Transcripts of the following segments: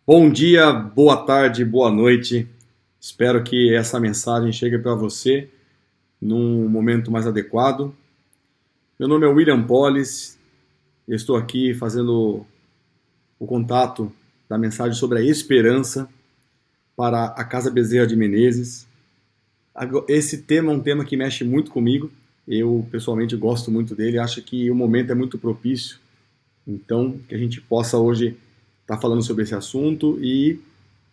Bom dia, boa tarde, boa noite. Espero que essa mensagem chegue para você num momento mais adequado. Meu nome é William Polis e estou aqui fazendo o contato da mensagem sobre a esperança para a Casa Bezerra de Menezes. Esse tema é um tema que mexe muito comigo. Eu pessoalmente gosto muito dele, acho que o momento é muito propício. Então, que a gente possa hoje estar falando sobre esse assunto e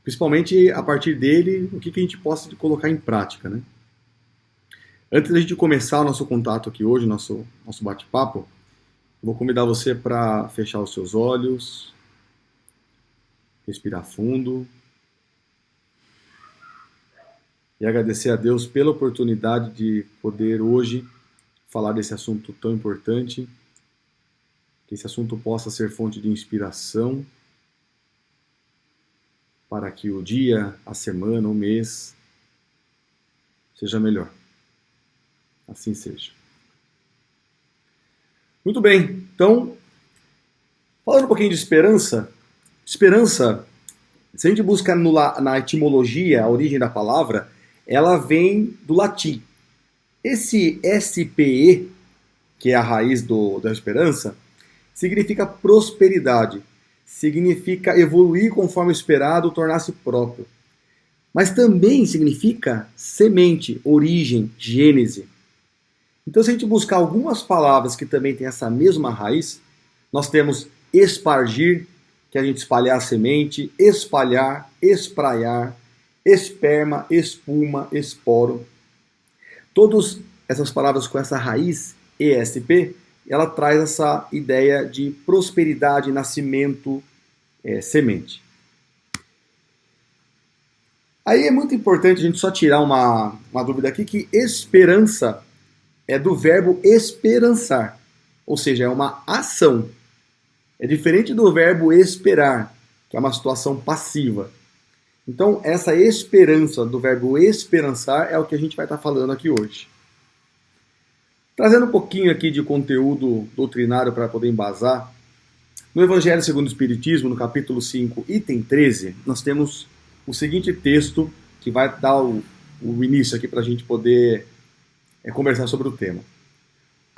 principalmente a partir dele, o que a gente possa colocar em prática, né? Antes da gente começar o nosso contato aqui hoje, nosso bate-papo, vou convidar você para fechar os seus olhos, respirar fundo e agradecer a Deus pela oportunidade de poder hoje falar desse assunto tão importante, que esse assunto possa ser fonte de inspiração para que o dia, a semana, o mês seja melhor. Assim seja. Muito bem, então, falando um pouquinho de esperança, esperança, se a gente busca na etimologia, a origem da palavra, ela vem do latim. Esse SPE, que é a raiz da esperança, significa prosperidade, significa evoluir conforme esperado, tornar-se próprio. Mas também significa semente, origem, gênese. Então, se a gente buscar algumas palavras que também têm essa mesma raiz, nós temos espargir, que é a gente espalhar a semente, espalhar, espraiar, esperma, espuma, esporo. Todas essas palavras com essa raiz ESP, ela traz essa ideia de prosperidade, nascimento, semente. Aí é muito importante a gente só tirar uma dúvida aqui, que esperança é do verbo esperançar, ou seja, é uma ação. É diferente do verbo esperar, que é uma situação passiva. Então, essa esperança do verbo esperançar é o que a gente vai estar falando aqui hoje. Trazendo um pouquinho aqui de conteúdo doutrinário para poder embasar, no Evangelho segundo o Espiritismo, no capítulo 5, item 13, nós temos o seguinte texto que vai dar o início aqui para a gente poder conversar sobre o tema.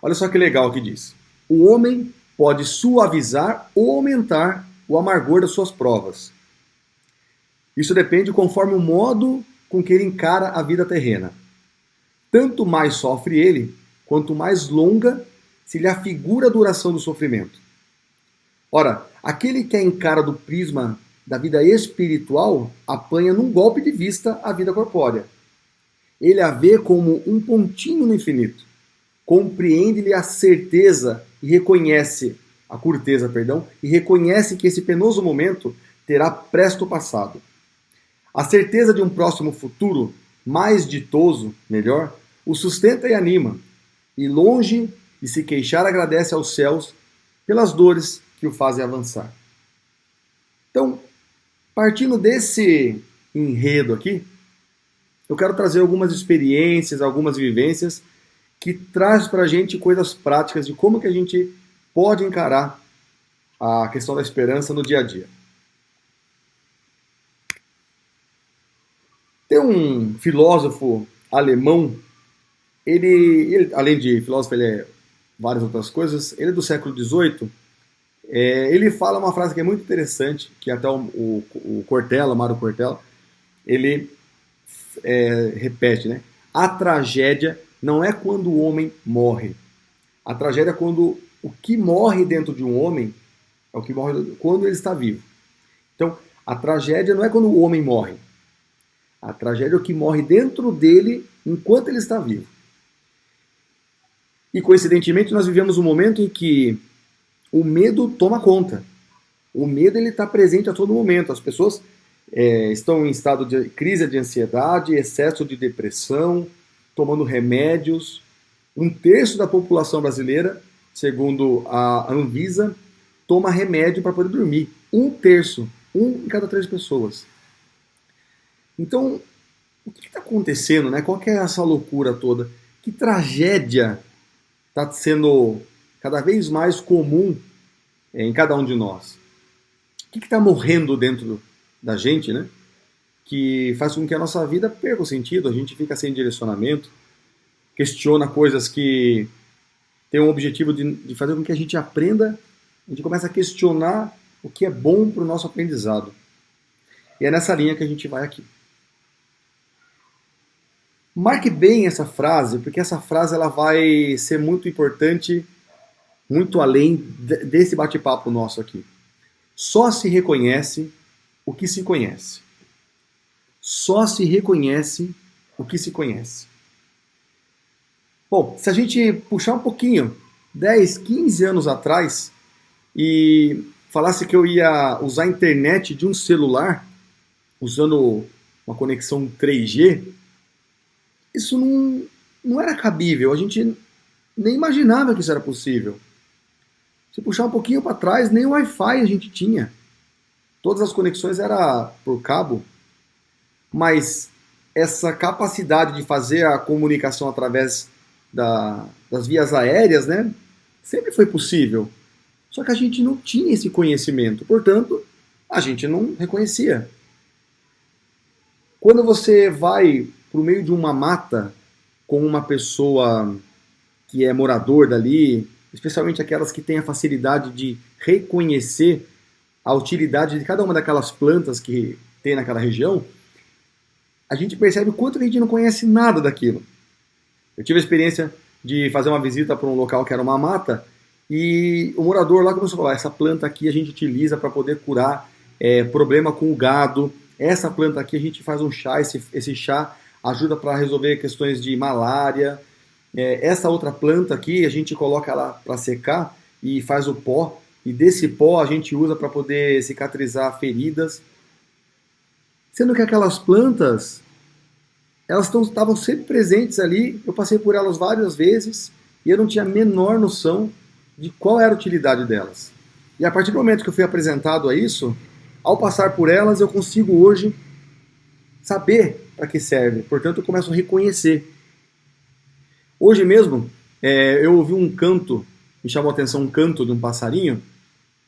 Olha só que legal que diz. O homem pode suavizar ou aumentar o amargor das suas provas. Isso depende conforme o modo com que ele encara a vida terrena. Tanto mais sofre ele, quanto mais longa se lhe afigura a duração do sofrimento. Ora, aquele que a encara do prisma da vida espiritual apanha num golpe de vista a vida corpórea. Ele a vê como um pontinho no infinito. Compreende-lhe a certeza e reconhece, a curteza, perdão, e reconhece que esse penoso momento terá presto passado. A certeza de um próximo futuro, mais ditoso, melhor, o sustenta e anima, e longe de se queixar agradece aos céus pelas dores que o fazem avançar. Então, partindo desse enredo aqui, eu quero trazer algumas experiências, algumas vivências que traz para a gente coisas práticas de como que a gente pode encarar a questão da esperança no dia a dia. Tem um filósofo alemão, ele além de filósofo, ele é várias outras coisas, ele é do século XVIII, ele fala uma frase que é muito interessante, que até o Cortella, Mário Cortella, ele repete, né? A tragédia não é quando o homem morre. A tragédia é quando o que morre dentro de um homem é o que morre quando ele está vivo. Então, a tragédia não é quando o homem morre. A tragédia é o que morre dentro dele enquanto ele está vivo. E, coincidentemente, nós vivemos um momento em que o medo toma conta. O medo está presente a todo momento. As pessoas estão em estado de crise de ansiedade, excesso de depressão, tomando remédios. Um terço da população brasileira, segundo a Anvisa, toma remédio para poder dormir. Um terço, um em cada 3 pessoas. Então, o que está acontecendo, né? Qual que é essa loucura toda? Que tragédia está sendo cada vez mais comum em cada um de nós? O que está morrendo dentro da gente, né? Que faz com que a nossa vida perca o sentido, a gente fica sem direcionamento, questiona coisas que têm o objetivo de fazer com que a gente aprenda, a gente começa a questionar o que é bom para o nosso aprendizado. E é nessa linha que a gente vai aqui. Marque bem essa frase, porque essa frase ela vai ser muito importante, muito além desse bate-papo nosso aqui. Só se reconhece o que se conhece. Só se reconhece o que se conhece. Bom, se a gente puxar um pouquinho, 10, 15 anos atrás, e falasse que eu ia usar a internet de um celular, usando uma conexão 3G, isso não era cabível, a gente nem imaginava que isso era possível. Se puxar um pouquinho para trás, nem o Wi-Fi a gente tinha. Todas as conexões eram por cabo, mas essa capacidade de fazer a comunicação através das vias aéreas, né, sempre foi possível. Só que a gente não tinha esse conhecimento, portanto, a gente não reconhecia. Quando você vai para o meio de uma mata com uma pessoa que é morador dali, especialmente aquelas que têm a facilidade de reconhecer a utilidade de cada uma daquelas plantas que tem naquela região, a gente percebe o quanto a gente não conhece nada daquilo. Eu tive a experiência de fazer uma visita para um local que era uma mata e o morador lá começou a falar: essa planta aqui a gente utiliza para poder curar problema com o gado, essa planta aqui a gente faz um chá, esse chá ajuda para resolver questões de malária, essa outra planta aqui a gente coloca lá para secar e faz o pó, e desse pó a gente usa para poder cicatrizar feridas. Sendo que aquelas plantas, elas estavam sempre presentes ali, eu passei por elas várias vezes e eu não tinha a menor noção de qual era a utilidade delas. E a partir do momento que eu fui apresentado a isso, ao passar por elas eu consigo hoje saber para que serve, portanto eu começo a reconhecer. Hoje mesmo, eu ouvi um canto, me chamou a atenção um canto de um passarinho,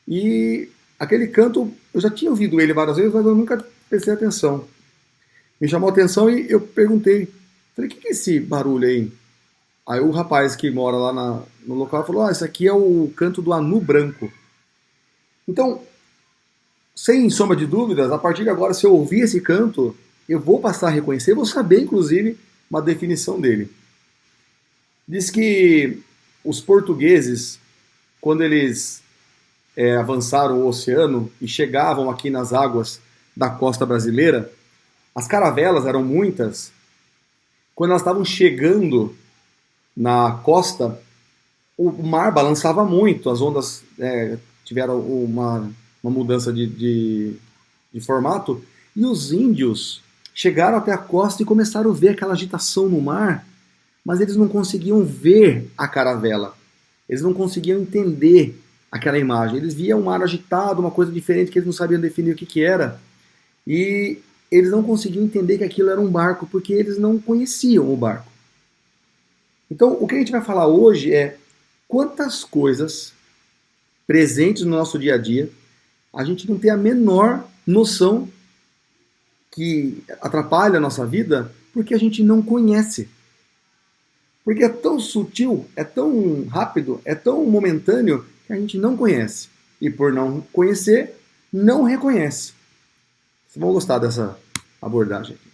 e aquele canto, eu já tinha ouvido ele várias vezes, mas eu nunca prestei atenção. Me chamou a atenção e eu perguntei, falei, o que é esse barulho aí? Aí o rapaz que mora lá no local falou, isso aqui é o canto do anu branco. Então, sem sombra de dúvidas, a partir de agora, se eu ouvir esse canto, eu vou passar a reconhecer, vou saber, inclusive, uma definição dele. Diz que os portugueses, quando eles avançaram o oceano e chegavam aqui nas águas da costa brasileira, as caravelas eram muitas. Quando elas estavam chegando na costa, o mar balançava muito, as ondas tiveram uma mudança de formato, e os índios chegaram até a costa e começaram a ver aquela agitação no mar, mas eles não conseguiam ver a caravela, eles não conseguiam entender aquela imagem, eles viam um mar agitado, uma coisa diferente que eles não sabiam definir o que era, e eles não conseguiam entender que aquilo era um barco, porque eles não conheciam o barco. Então, o que a gente vai falar hoje é quantas coisas presentes no nosso dia a dia a gente não tem a menor noção que atrapalha a nossa vida porque a gente não conhece. Porque é tão sutil, é tão rápido, é tão momentâneo que a gente não conhece. E por não conhecer, não reconhece. Vocês vão gostar dessa abordagem aqui.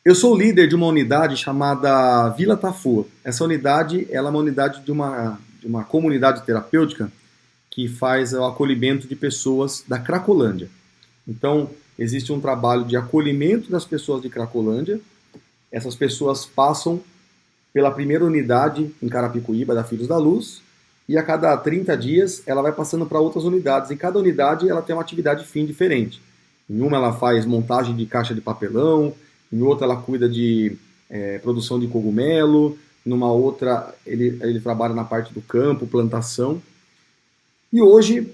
Eu sou líder de uma unidade chamada Vila Tafua. Essa unidade ela é uma unidade de uma comunidade terapêutica que faz o acolhimento de pessoas da Cracolândia. Então, existe um trabalho de acolhimento das pessoas de Cracolândia. Essas pessoas passam pela primeira unidade em Carapicuíba, da Filhos da Luz, e a cada 30 dias ela vai passando para outras unidades. Em cada unidade ela tem uma atividade fim diferente. Em uma ela faz montagem de caixa de papelão, em outra ela cuida de produção de cogumelo, numa outra ele trabalha na parte do campo, plantação. E hoje,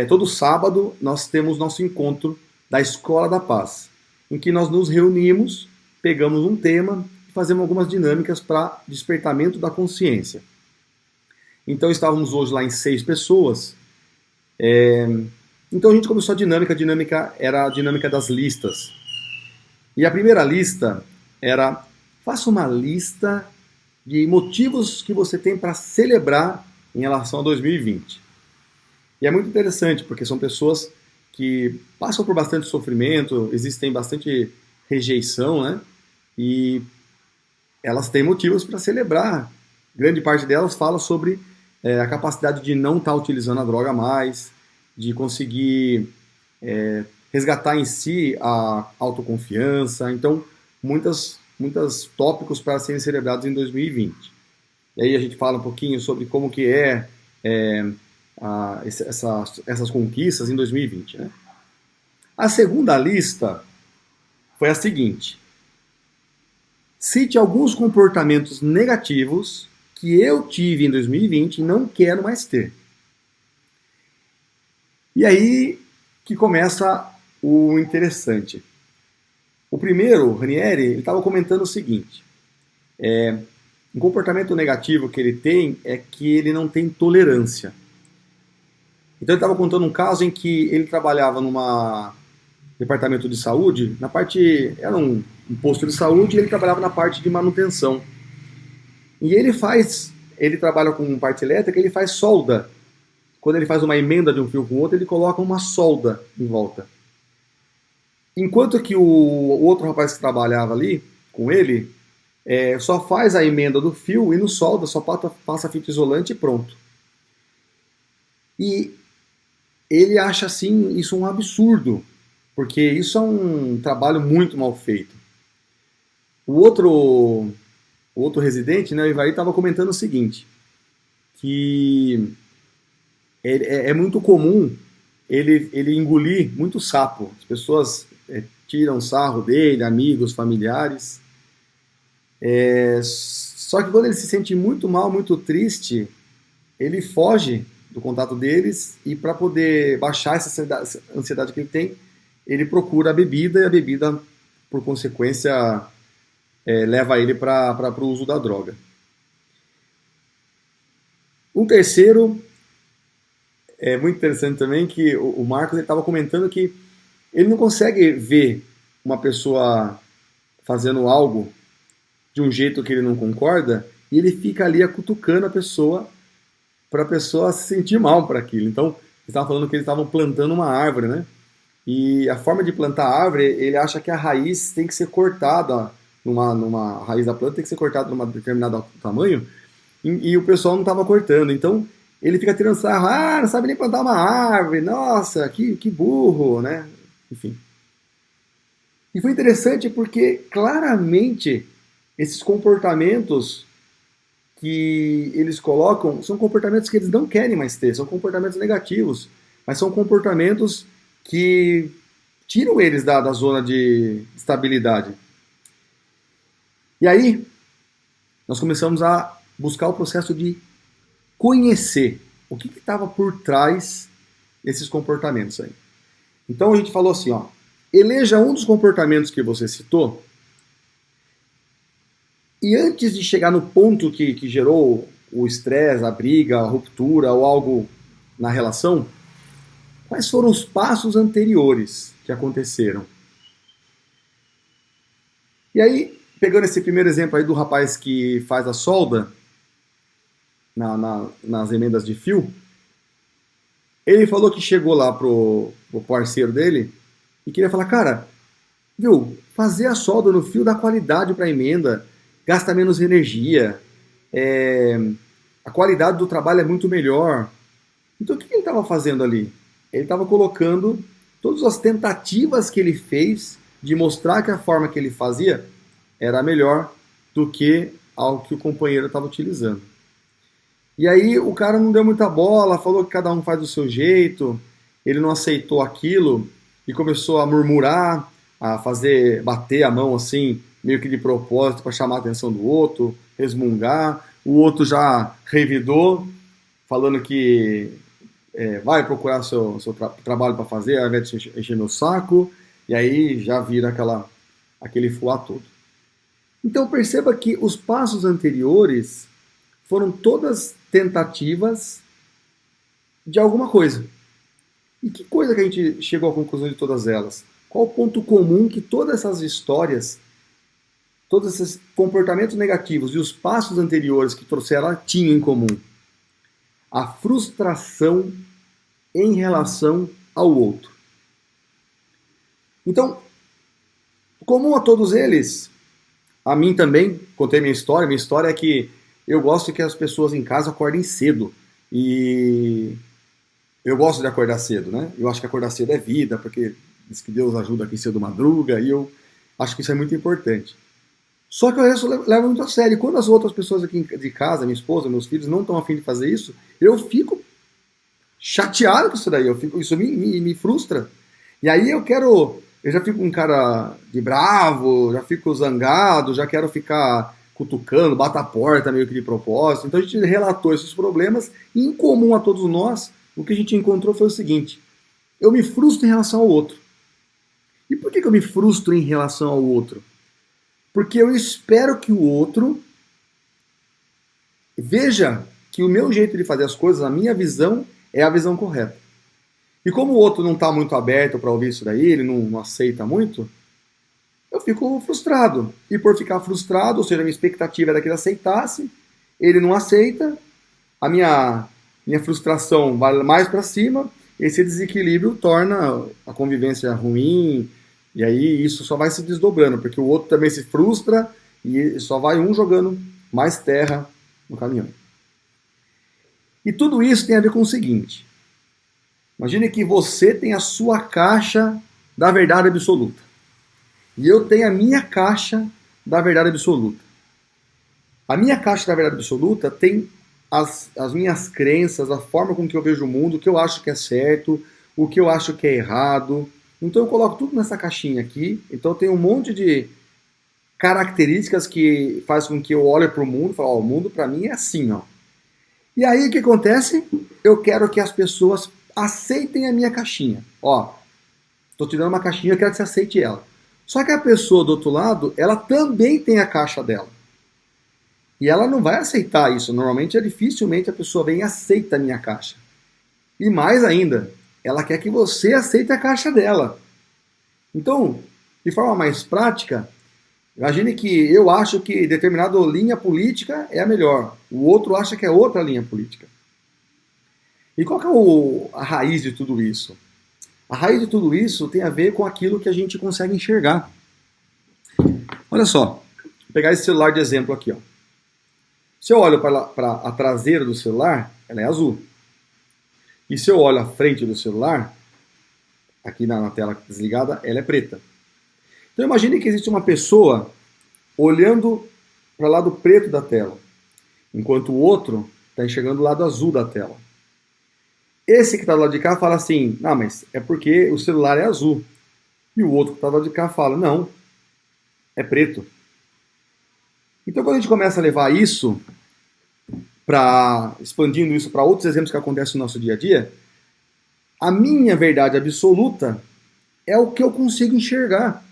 todo sábado, nós temos nosso encontro da Escola da Paz, em que nós nos reunimos, pegamos um tema e fazemos algumas dinâmicas para despertamento da consciência. Então estávamos hoje lá em 6 pessoas, Então a gente começou a dinâmica era a dinâmica das listas. E a primeira lista era: faça uma lista de motivos que você tem para celebrar em relação a 2020. E é muito interessante, porque são pessoas que passam por bastante sofrimento, existem bastante rejeição, né? E elas têm motivos para celebrar. Grande parte delas fala sobre a capacidade de não estar utilizando a droga mais, de conseguir resgatar em si a autoconfiança. Então, muitos tópicos para serem celebrados em 2020. E aí a gente fala um pouquinho sobre como que essas conquistas em 2020. Né? A segunda lista foi a seguinte: cite alguns comportamentos negativos que eu tive em 2020 e não quero mais ter. E aí que começa o interessante. O primeiro, o Ranieri, ele estava comentando o seguinte: um comportamento negativo que ele tem é que ele não tem tolerância. Então ele estava contando um caso em que ele trabalhava numa departamento de saúde, na parte era um posto de saúde, e ele trabalhava na parte de manutenção. E ele trabalha com parte elétrica, ele faz solda. Quando ele faz uma emenda de um fio com o outro, ele coloca uma solda em volta. Enquanto que o outro rapaz que trabalhava ali com ele só faz a emenda do fio e não solda, só passa fita isolante e pronto. E ele acha assim isso um absurdo, porque isso é um trabalho muito mal feito. O outro residente, né, o Ivari, estava comentando o seguinte, que é muito comum ele engolir muito sapo. As pessoas tiram sarro dele, amigos, familiares. Só que quando ele se sente muito mal, muito triste, ele foge do contato deles e para poder baixar essa ansiedade que ele tem, ele procura a bebida e a bebida, por consequência, leva ele para o uso da droga. Um terceiro, é muito interessante também, que o Marcos estava comentando que ele não consegue ver uma pessoa fazendo algo de um jeito que ele não concorda e ele fica ali acutucando a pessoa para a pessoa se sentir mal para aquilo. Então, eles estavam falando que eles estavam plantando uma árvore, né? E a forma de plantar a árvore, ele acha que a raiz tem que ser cortada, numa raiz da planta tem que ser cortada num determinado tamanho, e o pessoal não estava cortando. Então, ele fica tirando sarro, não sabe nem plantar uma árvore, nossa, que burro, né? Enfim. E foi interessante porque, claramente, esses comportamentos que eles colocam são comportamentos que eles não querem mais ter, são comportamentos negativos, mas são comportamentos que tiram eles da zona de estabilidade. E aí, nós começamos a buscar o processo de conhecer o que estava por trás desses comportamentos aí. Então a gente falou assim, ó, eleja um dos comportamentos que você citou e antes de chegar no ponto que gerou o estresse, a briga, a ruptura ou algo na relação, quais foram os passos anteriores que aconteceram? E aí, pegando esse primeiro exemplo aí do rapaz que faz a solda nas emendas de fio, ele falou que chegou lá pro parceiro dele e queria falar, cara, viu, fazer a solda no fio dá qualidade para a emenda, gasta menos energia, a qualidade do trabalho é muito melhor. Então o que ele estava fazendo ali? Ele estava colocando todas as tentativas que ele fez de mostrar que a forma que ele fazia era melhor do que algo que o companheiro estava utilizando. E aí o cara não deu muita bola, falou que cada um faz do seu jeito, ele não aceitou aquilo e começou a murmurar, a bater a mão assim, meio que de propósito para chamar a atenção do outro, resmungar. O outro já revidou, falando que vai procurar seu trabalho para fazer, ao invés de encher meu saco, e aí já vira aquele fuá todo. Então perceba que os passos anteriores foram todas tentativas de alguma coisa. E que coisa que a gente chegou à conclusão de todas elas? Qual o ponto comum que todas essas histórias, todos esses comportamentos negativos e os passos anteriores que trouxeram tinham em comum? A frustração em relação ao outro. Então, comum a todos eles, a mim também, contei minha história é que eu gosto que as pessoas em casa acordem cedo. E eu gosto de acordar cedo, né? Eu acho que acordar cedo é vida, porque diz que Deus ajuda quem cedo madruga, e eu acho que isso é muito importante. Só que eu levo muito a sério. E quando as outras pessoas aqui de casa, minha esposa, meus filhos, não estão afim de fazer isso, eu fico chateado com isso daí. Isso me frustra. E aí eu já fico um cara de bravo, já fico zangado, já quero ficar cutucando, bata a porta meio que de propósito. Então a gente relatou esses problemas e em comum a todos nós, o que a gente encontrou foi o seguinte: eu me frustro em relação ao outro. E por que eu me frustro em relação ao outro? Porque eu espero que o outro veja que o meu jeito de fazer as coisas, a minha visão, é a visão correta. E como o outro não está muito aberto para ouvir isso daí, ele não aceita muito, eu fico frustrado. E por ficar frustrado, ou seja, a minha expectativa era que ele aceitasse, ele não aceita, a minha frustração vai mais para cima, esse desequilíbrio torna a convivência ruim, e aí isso só vai se desdobrando, porque o outro também se frustra e só vai um jogando mais terra no caminhão. E tudo isso tem a ver com o seguinte: imagine que você tem a sua caixa da verdade absoluta. E eu tenho a minha caixa da verdade absoluta. A minha caixa da verdade absoluta tem as minhas crenças, a forma com que eu vejo o mundo, o que eu acho que é certo, o que eu acho que é errado. Então eu coloco tudo nessa caixinha aqui. Então tem um monte de características que faz com que eu olhe para o mundo e fale, ó, o mundo para mim é assim, ó. E aí o que acontece? Eu quero que as pessoas aceitem a minha caixinha. Ó, estou te dando uma caixinha, eu quero que você aceite ela. Só que a pessoa do outro lado, ela também tem a caixa dela. E ela não vai aceitar isso. Normalmente, dificilmente a pessoa vem e aceita a minha caixa. E mais ainda, ela quer que você aceite a caixa dela. Então, de forma mais prática, imagine que eu acho que determinada linha política é a melhor. O outro acha que é outra linha política. E qual que é a raiz de tudo isso? A raiz de tudo isso tem a ver com aquilo que a gente consegue enxergar. Olha só, vou pegar esse celular de exemplo aqui. Ó. Se eu olho para a traseira do celular, ela é azul. E se eu olho a frente do celular, aqui na tela desligada, ela é preta. Então imagine que existe uma pessoa olhando para o lado preto da tela, enquanto o outro está enxergando o lado azul da tela. Esse que está do lado de cá fala assim, não, mas é porque o celular é azul. E o outro que está do lado de cá fala, não, é preto. Então quando a gente começa a levar isso, expandindo isso para outros exemplos que acontecem no nosso dia a dia, a minha verdade absoluta é o que eu consigo enxergar.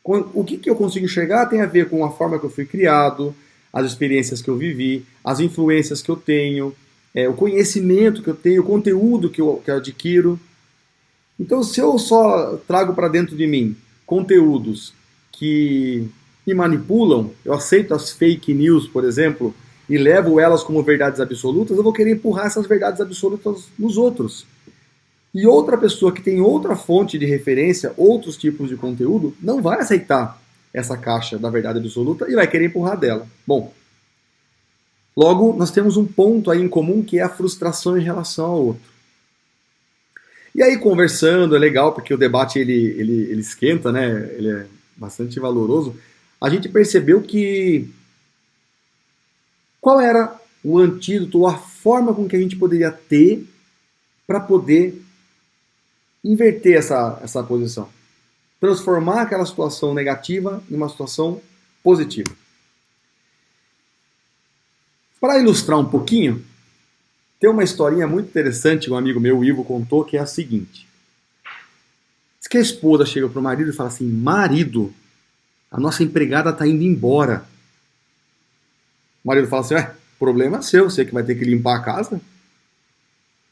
O que eu consigo enxergar tem a ver com a forma que eu fui criado, as experiências que eu vivi, as influências que eu tenho, o conhecimento que eu tenho, o conteúdo que eu adquiro. Então, se eu só trago para dentro de mim conteúdos que me manipulam, eu aceito as fake news, por exemplo, e levo elas como verdades absolutas, eu vou querer empurrar essas verdades absolutas nos outros. E outra pessoa que tem outra fonte de referência, outros tipos de conteúdo, não vai aceitar essa caixa da verdade absoluta e vai querer empurrar dela. Bom, logo nós temos um ponto aí em comum que é a frustração em relação ao outro. E aí conversando, é legal porque o debate ele esquenta, né? Ele é bastante valoroso. A gente percebeu que qual era o antídoto, ou a forma com que a gente poderia ter para poder inverter essa posição. Transformar aquela situação negativa em uma situação positiva. Para ilustrar um pouquinho, tem uma historinha muito interessante que um amigo meu, o Ivo, contou, que é a seguinte. Diz que a esposa chega para o marido e fala assim, marido, a nossa empregada está indo embora. O marido fala assim, problema seu, você que vai ter que limpar a casa.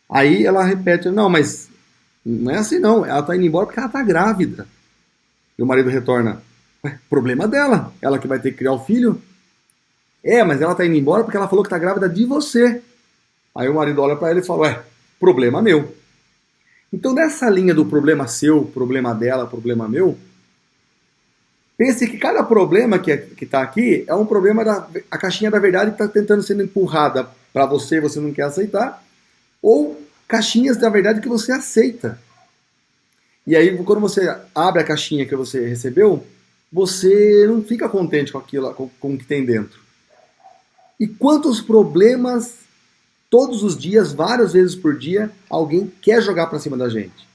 Aí ela repete, não, mas Não é assim não, ela está indo embora porque ela está grávida. E o marido retorna, ué, problema dela, ela que vai ter que criar o filho. É, mas ela está indo embora porque ela falou que está grávida de você. Aí o marido olha para ele e fala, ué, problema meu. Então nessa linha do problema seu, problema dela, problema meu, pense que cada problema que está aqui é um problema da a caixinha da verdade que está tentando ser empurrada para você e você não quer aceitar, ou caixinhas da verdade que você aceita. E aí, quando você abre a caixinha que você recebeu, você não fica contente com aquilo, com o que tem dentro. E quantos problemas, todos os dias, várias vezes por dia, alguém quer jogar para cima da gente?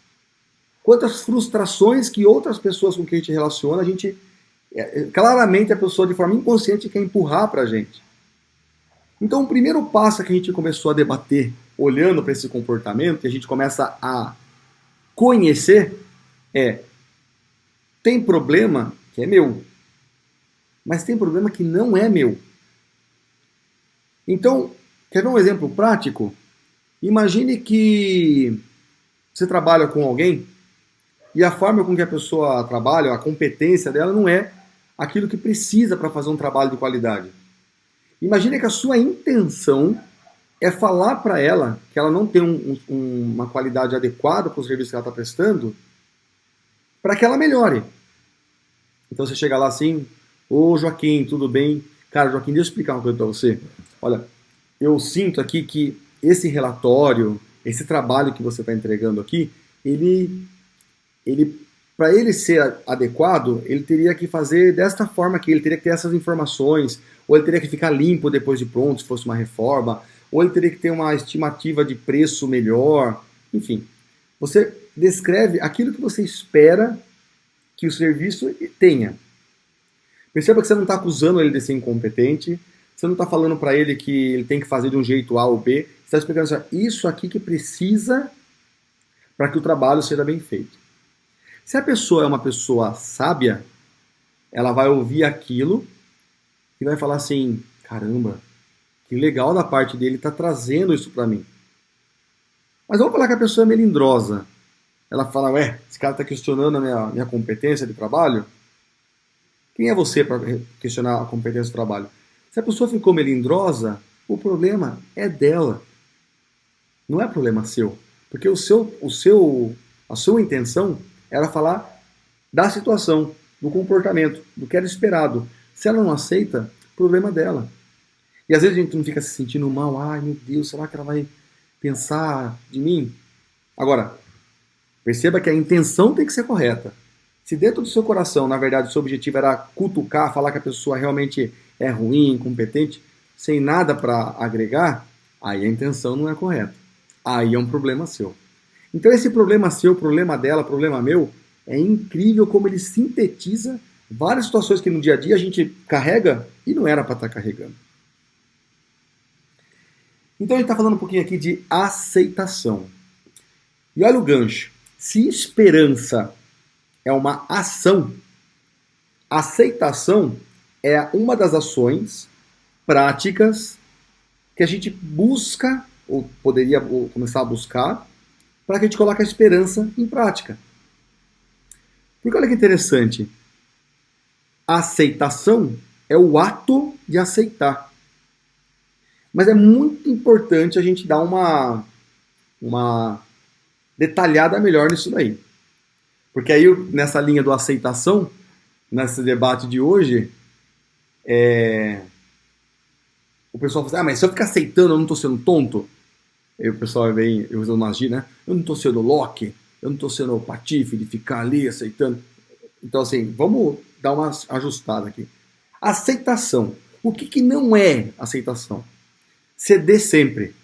Quantas frustrações que outras pessoas com quem a gente relaciona, a gente claramente a pessoa de forma inconsciente quer empurrar para a gente. Então, o primeiro passo que a gente começou a debater, olhando para esse comportamento, e a gente começa a conhecer, é: tem problema que é meu, mas tem problema que não é meu. Então, quer ver um exemplo prático? Imagine que você trabalha com alguém e a forma com que a pessoa trabalha, a competência dela não é aquilo que precisa para fazer um trabalho de qualidade. Imagine que a sua intenção é falar para ela que ela não tem uma qualidade adequada para o serviço que ela está prestando, para que ela melhore. Então você chega lá assim, ô Joaquim, tudo bem? Cara, Joaquim, deixa eu explicar uma coisa para você. Olha, eu sinto aqui que esse relatório, esse trabalho que você está entregando aqui, ele para ele ser adequado, ele teria que fazer desta forma aqui, ele teria que ter essas informações, ou ele teria que ficar limpo depois de pronto, se fosse uma reforma, ou ele teria que ter uma estimativa de preço melhor, enfim. Você descreve aquilo que você espera que o serviço tenha. Perceba que você não está acusando ele de ser incompetente, você não está falando para ele que ele tem que fazer de um jeito A ou B, você está explicando assim, isso aqui que precisa para que o trabalho seja bem feito. Se a pessoa é uma pessoa sábia, ela vai ouvir aquilo e vai falar assim, caramba, que legal da parte dele estar trazendo isso para mim. Mas vamos falar que a pessoa é melindrosa. Ela fala, ué, esse cara está questionando a minha competência de trabalho? Quem é você para questionar a competência do trabalho? Se a pessoa ficou melindrosa, o problema é dela. Não é problema seu. Porque a sua intenção era falar da situação, do comportamento, do que era esperado. Se ela não aceita, problema dela. E às vezes a gente não fica se sentindo mal. Ai, meu Deus, será que ela vai pensar de mim? Agora, perceba que a intenção tem que ser correta. Se dentro do seu coração, na verdade, o seu objetivo era cutucar, falar que a pessoa realmente é ruim, incompetente, sem nada para agregar, aí a intenção não é correta. Aí é um problema seu. Então esse problema seu, problema dela, problema meu, é incrível como ele sintetiza várias situações que no dia a dia a gente carrega e não era para estar carregando. Então a gente está falando um pouquinho aqui de aceitação. E olha o gancho. Se esperança é uma ação, aceitação é uma das ações práticas que a gente busca, ou poderia começar a buscar, para que a gente coloque a esperança em prática. Porque olha que interessante, a aceitação é o ato de aceitar. Mas é muito importante a gente dar uma detalhada melhor nisso daí. Porque aí, nessa linha do aceitação, nesse debate de hoje, o pessoal fala assim, mas se eu ficar aceitando, eu não estou sendo tonto? Aí o pessoal vem, eu uso uma gíria, né? Eu não estou sendo Loki, eu não estou sendo patife de ficar ali aceitando. Então, assim, vamos dar uma ajustada aqui. Aceitação. O que não é aceitação? Ceder sempre.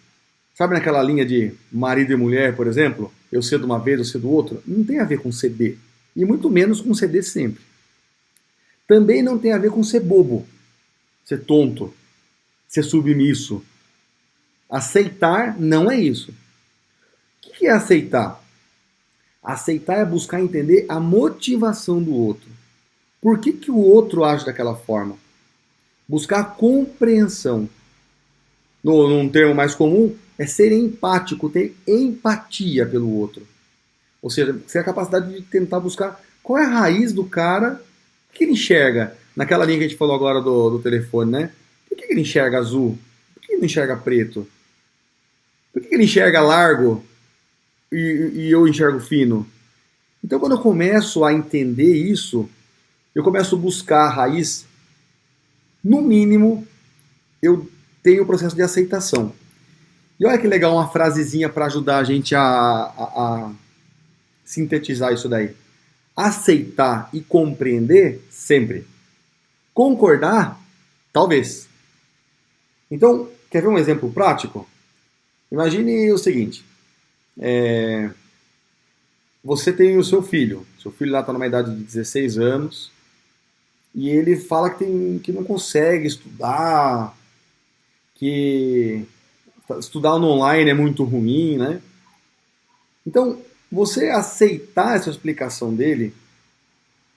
Sabe naquela linha de marido e mulher, por exemplo? Eu cedo uma vez, eu cedo outra? Não tem a ver com ceder. E muito menos com ceder sempre. Também não tem a ver com ser bobo, ser tonto, ser submisso. Aceitar não é isso. O que é aceitar? Aceitar é buscar entender a motivação do outro. Por que o outro age daquela forma? Buscar compreensão. Num termo mais comum, é ser empático, ter empatia pelo outro. Ou seja, você tem a capacidade de tentar buscar qual é a raiz do cara, o que ele enxerga. Naquela linha que a gente falou agora do telefone, né? Por que ele enxerga azul? Por que ele não enxerga preto? Por que ele enxerga largo e eu enxergo fino? Então, quando eu começo a entender isso, eu começo a buscar a raiz, no mínimo, eu tenho o processo de aceitação. E olha que legal uma frasezinha para ajudar a gente a sintetizar isso daí. Aceitar e compreender, sempre. Concordar, talvez. Então, quer ver um exemplo prático? Imagine o seguinte: você tem o seu filho lá está numa idade de 16 anos, e ele fala que não consegue estudar, que estudar no online é muito ruim, né? Então, você aceitar essa explicação dele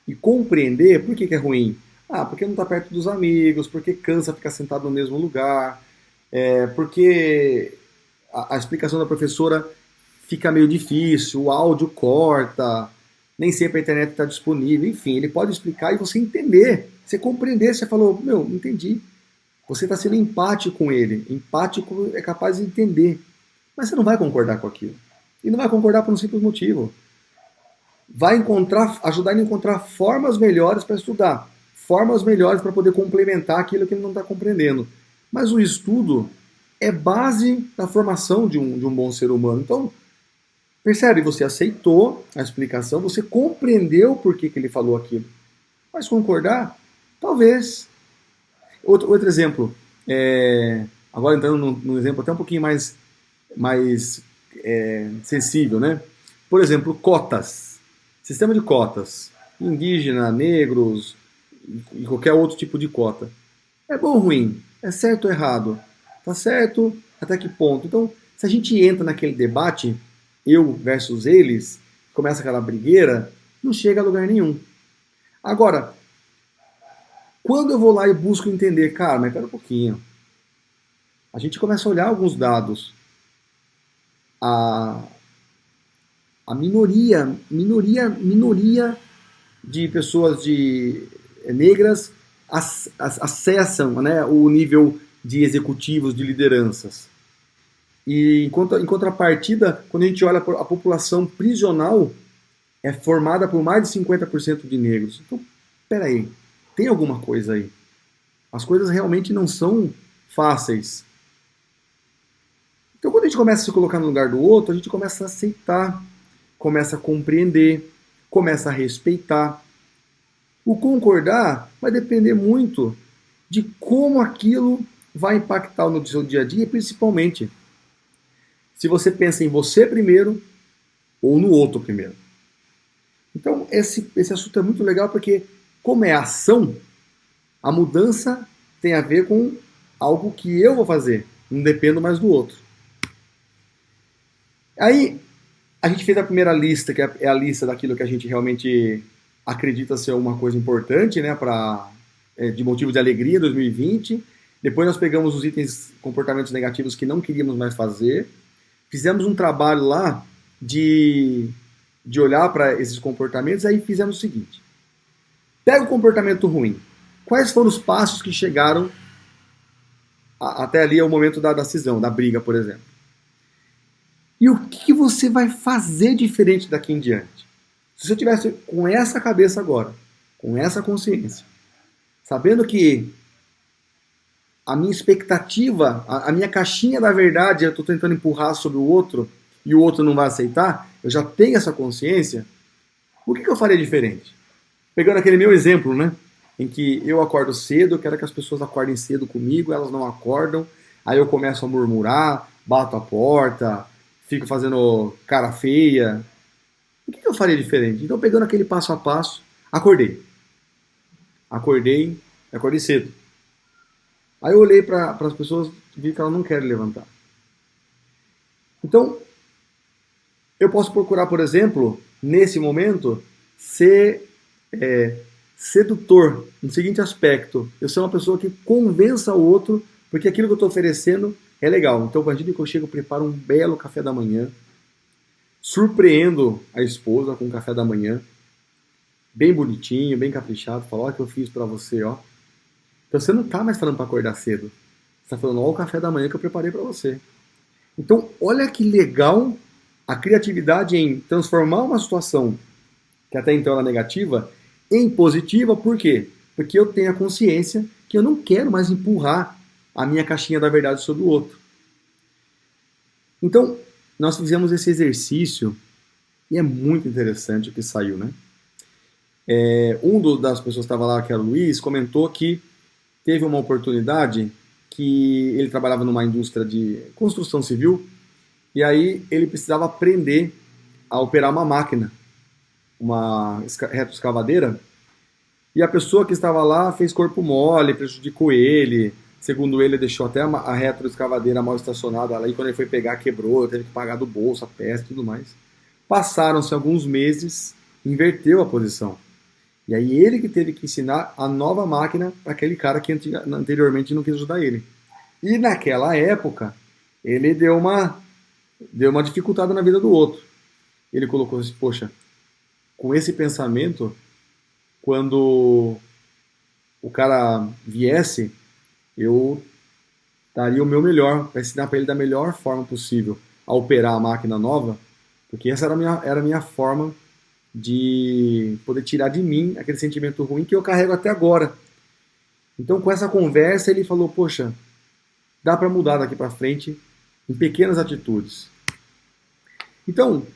e compreender por que é ruim. Ah, porque não está perto dos amigos, porque cansa ficar sentado no mesmo lugar, porque a explicação da professora fica meio difícil, o áudio corta, nem sempre a internet está disponível, enfim, ele pode explicar e você entender, você compreender, você falou, meu, entendi. Você está sendo empático com ele. Empático é capaz de entender. Mas você não vai concordar com aquilo. E não vai concordar por um simples motivo. Vai ajudar ele a encontrar formas melhores para estudar. Formas melhores para poder complementar aquilo que ele não está compreendendo. Mas o estudo é base da formação de um bom ser humano. Então, percebe, você aceitou a explicação, você compreendeu por que ele falou aquilo. Mas concordar? Talvez. Outro exemplo, agora entrando num exemplo até um pouquinho mais sensível, né? Por exemplo, cotas. Sistema de cotas. Indígena, negros e qualquer outro tipo de cota. É bom ou ruim? É certo ou errado? Tá certo? Até que ponto? Então, se a gente entra naquele debate, eu versus eles, começa aquela brigueira, não chega a lugar nenhum. Agora, quando eu vou lá e busco entender, cara, mas pera um pouquinho. A gente começa a olhar alguns dados. A, a minoria de pessoas negras acessam, né, o nível de executivos, de lideranças. E em contrapartida, quando a gente olha a população prisional, é formada por mais de 50% de negros. Então, peraí, tem alguma coisa aí. As coisas realmente não são fáceis. Então, quando a gente começa a se colocar no lugar do outro, a gente começa a aceitar, começa a compreender, começa a respeitar. O concordar vai depender muito de como aquilo vai impactar no seu dia a dia, principalmente se você pensa em você primeiro ou no outro primeiro. Então, esse assunto é muito legal porque, como é ação, a mudança tem a ver com algo que eu vou fazer, não dependo mais do outro. Aí, a gente fez a primeira lista, que é a lista daquilo que a gente realmente acredita ser uma coisa importante, né, de motivo de alegria em 2020. Depois nós pegamos os itens, comportamentos negativos que não queríamos mais fazer. Fizemos um trabalho lá de olhar para esses comportamentos, aí fizemos o seguinte. Pega o comportamento ruim. Quais foram os passos que chegaram até ali ao momento da cisão, da briga, por exemplo? E o que você vai fazer diferente daqui em diante? Se você tivesse com essa cabeça agora, com essa consciência, sabendo que a minha expectativa, a minha caixinha da verdade, eu estou tentando empurrar sobre o outro e o outro não vai aceitar, eu já tenho essa consciência, o que eu faria diferente? Pegando aquele meu exemplo, né? Em que eu acordo cedo, eu quero que as pessoas acordem cedo comigo, elas não acordam, aí eu começo a murmurar, bato a porta, fico fazendo cara feia. O que eu faria diferente? Então, pegando aquele passo a passo, acordei cedo. Aí eu olhei para as pessoas e vi que elas não querem levantar. Então, eu posso procurar, por exemplo, nesse momento, ser sedutor, no seguinte aspecto. Eu sou uma pessoa que convença o outro, porque aquilo que eu estou oferecendo é legal. Então, imagine que eu chego e preparo um belo café da manhã, surpreendo a esposa com o café da manhã, bem bonitinho, bem caprichado, falo, olha o que eu fiz para você, ó. Então você não tá mais falando para acordar cedo. Você tá falando, olha o café da manhã que eu preparei para você. Então, olha que legal a criatividade em transformar uma situação que até então era negativa em positiva, por quê? Porque eu tenho a consciência que eu não quero mais empurrar a minha caixinha da verdade sobre o outro. Então, nós fizemos esse exercício e é muito interessante o que saiu, né? Das pessoas que estava lá, que era o Luiz, comentou que teve uma oportunidade que ele trabalhava numa indústria de construção civil e aí ele precisava aprender a operar uma máquina, uma retroescavadeira, e a pessoa que estava lá fez corpo mole, prejudicou ele, segundo ele deixou até a retroescavadeira mal estacionada lá e quando ele foi pegar quebrou, teve que pagar do bolso a peça e tudo mais. Passaram-se alguns meses, inverteu a posição. E aí ele que teve que ensinar a nova máquina para aquele cara que anteriormente não quis ajudar ele. E naquela época, ele deu uma dificultada na vida do outro. Ele colocou assim, poxa, com esse pensamento, quando o cara viesse, eu daria o meu melhor para ensinar para ele da melhor forma possível a operar a máquina nova, porque essa era a minha forma de poder tirar de mim aquele sentimento ruim que eu carrego até agora. Então, com essa conversa, ele falou: poxa, dá para mudar daqui para frente em pequenas atitudes. Então,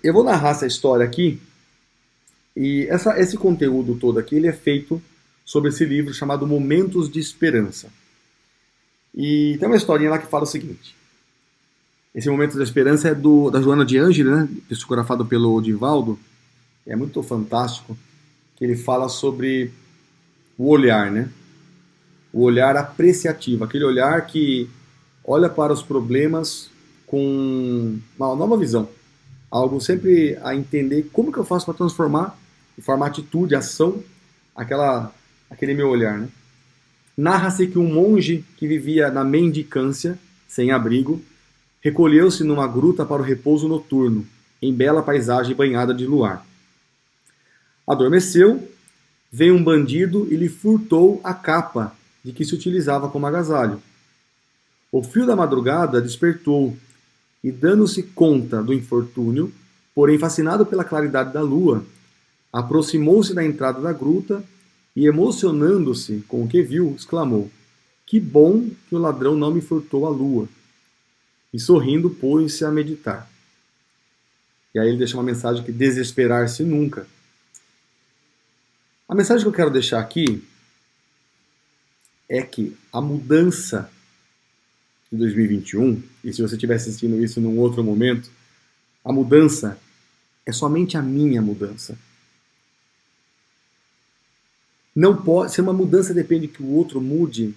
eu vou narrar essa história aqui e esse conteúdo todo aqui ele é feito sobre esse livro chamado Momentos de Esperança. E tem uma historinha lá que fala o seguinte. Esse Momento da Esperança é da Joana de Ângelo, né? Psicografado pelo Divaldo. É muito fantástico. Que ele fala sobre o olhar, né? O olhar apreciativo. Aquele olhar que olha para os problemas com uma nova visão. Algo sempre a entender como que eu faço para transformar, de forma atitude, ação, aquele meu olhar, né? Narra-se que um monge que vivia na mendicância, sem abrigo, recolheu-se numa gruta para o repouso noturno, em bela paisagem banhada de luar. Adormeceu, veio um bandido e lhe furtou a capa de que se utilizava como agasalho. O frio da madrugada despertou e, dando-se conta do infortúnio, porém fascinado pela claridade da lua, aproximou-se da entrada da gruta e, emocionando-se com o que viu, exclamou: "Que bom que o ladrão não me furtou a lua!" E sorrindo, pôs-se a meditar. E aí ele deixa uma mensagem que desesperar-se nunca. A mensagem que eu quero deixar aqui é que a mudança de 2021, e se você estiver assistindo isso num outro momento, a mudança é somente a minha mudança. Não pode, se uma mudança depende que o outro mude,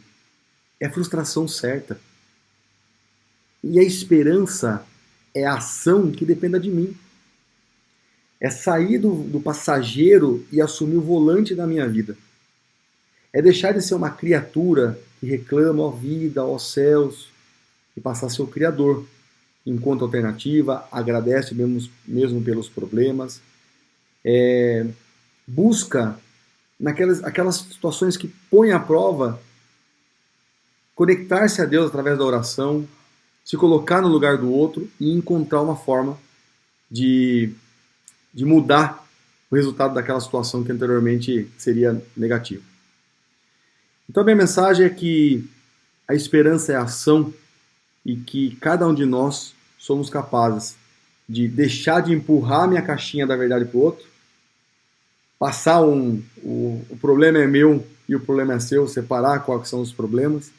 é frustração certa. E a esperança é a ação que dependa de mim. É sair do passageiro e assumir o volante da minha vida. É deixar de ser uma criatura que reclama, ó vida, ó céus, e passar a ser o Criador. Enquanto alternativa, agradece mesmo pelos problemas. Busca, aquelas situações que põem à prova, conectar-se a Deus através da oração, se colocar no lugar do outro e encontrar uma forma de mudar o resultado daquela situação que anteriormente seria negativa. Então a minha mensagem é que a esperança é a ação e que cada um de nós somos capazes de deixar de empurrar a minha caixinha da verdade para o outro, passar o problema é meu e o problema é seu, separar quais são os problemas,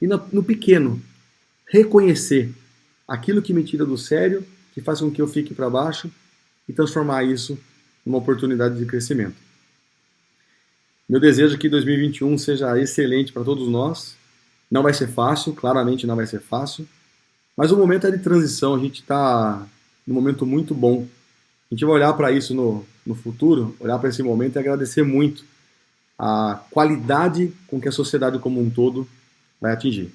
e no pequeno, reconhecer aquilo que me tira do sério, que faz com que eu fique para baixo, e transformar isso numa oportunidade de crescimento. Meu desejo é que 2021 seja excelente para todos nós. Não vai ser fácil, claramente não vai ser fácil, mas o momento é de transição, a gente está num momento muito bom. A gente vai olhar para isso no futuro, olhar para esse momento e agradecer muito a qualidade com que a sociedade como um todo vai atingir.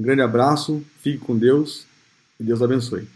Um grande abraço, fique com Deus e Deus abençoe.